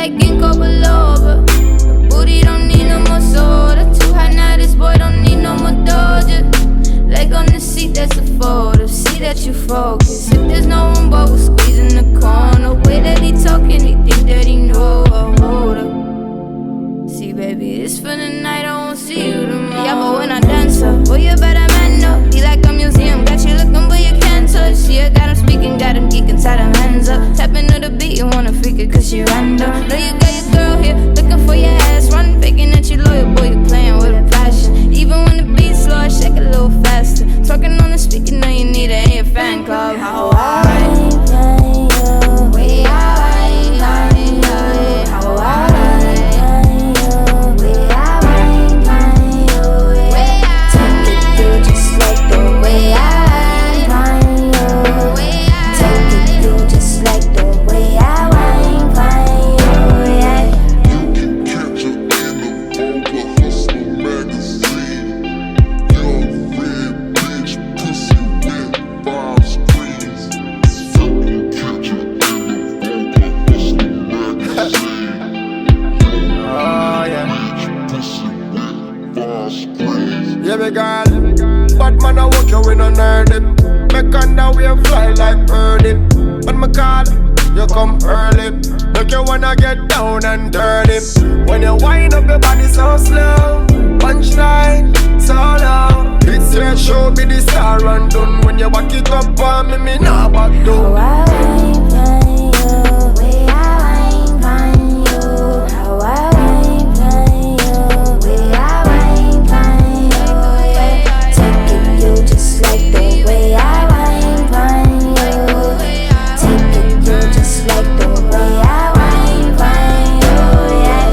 like ginkgo biloba. The booty don't need no more soda. Too hot now, this boy don't need no more Doja. Leg on the seat, that's a photo. See that you focus. If there's no room, but we're squeezing the corner. Way that he talking, he think that he know. Hold up. See, baby, it's for the night. I won't see you tomorrow. Yeah, but when I dance up, boy, you better man up. Be like a museum, got you looking, but you can't touch. See, I got him speaking, got him geeking, tied him hands up. Tapping to the beat, you wanna freak it, cause she random. Know you got your girl here, looking for your ass. Run, faking that you loyal, boy, you playing with a passion. Even when the beat's slow, I shake a little faster. Talking on the speaker, know you need it in your fan club. How I play you, way I play you, how I play you, way I play you, way I take it through just like the way I play you, take it through just like the way I play you, yeah. You can catch her in the Vogue Hustle magazine. Young red bitch, pussy wet, 5 screens. You can catch her in the Vogue Hustle magazine. Oh yeah. Pussy wet, 5 screens. Yeah, me girl. Bad man, I walk you in a nerd it. Make underwear fly like birdie. When me call, you come early. Make you wanna get down and dirty. When you wind up your body so slow, punchline so low. It's your show, be the star and done. When you back it up on me nah back down. How I play you, way I play you, how I play you, way I play you, yeah. Taking you just like the way I play you, taking you just like the way I play you, yeah.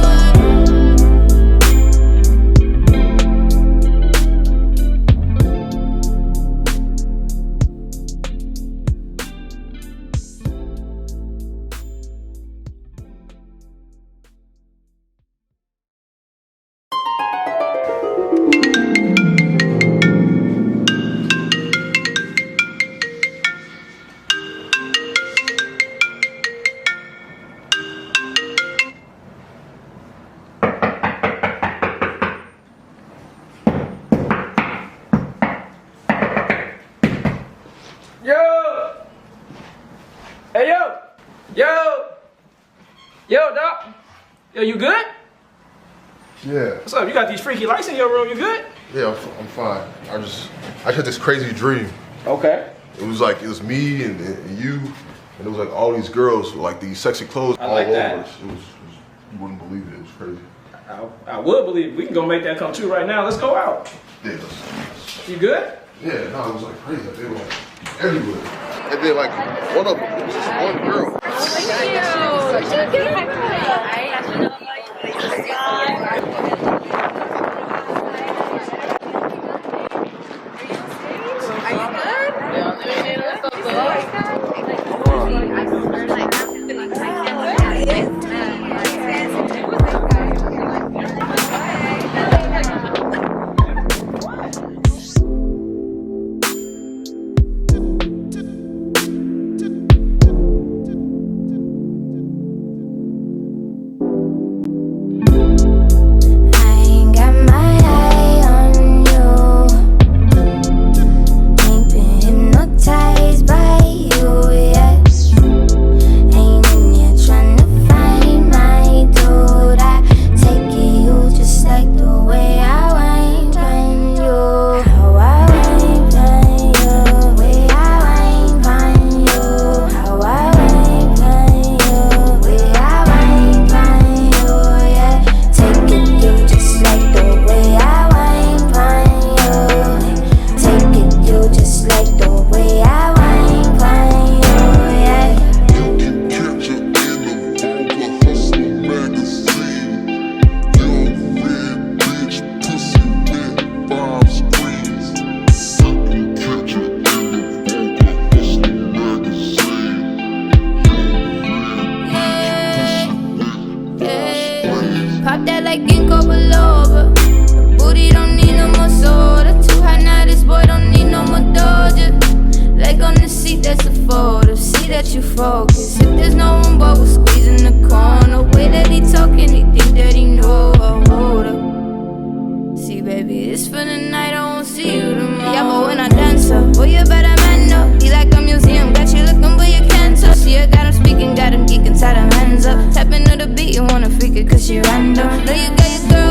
Yo! Hey, yo! Yo! Yo, Doc! Yo, you good? Yeah, What's up? You got these freaky lights in your room, you good? yeah, I'm fine. I just had this crazy dream. Okay. It was me and you, and it was like all these girls with like these sexy clothes I all like over that. us. It was, you wouldn't believe it. It was crazy. I would believe it. We can go make that come true right now. Let's go out. Yeah, let's- You good? yeah, no, it was like crazy. They were like everywhere. And then like one of them, it was just one girl. I ain't got my eye on you, ain't been hypnotized by you yet. Ain't in here tryna find my dude. I take it you just like the way I wind on you, how I wind on you, way I wind on you, how I wind on you, way I wind on you, yeah. Taking you just like the way I wind on you, taking you just like the way I wind on you, yeah. You can catch her in the Vogue Hustle magazine. Young red bitch, pussy wet, 5 screens. You can catch her in the Vogue Hustle magazine. Pop that like ginkgo biloba. The booty don't need no more soda. Too hot now, this boy don't need no more Doja. Leg on the seat, that's a photo. See that you focus. If there's no room, but we're squeezing the corner. Way that he talking, he think that he know. Hold up. See, baby, it's for the night, I won't see you tomorrow. Yeah, but when I dance up, boy, you better man up. He like a museum, got you looking, but you can't touch. See, I got him speaking, got him geeking, tied him hands up. Tapping to the beat, you wanna freak it, cause she random. Know you got your girl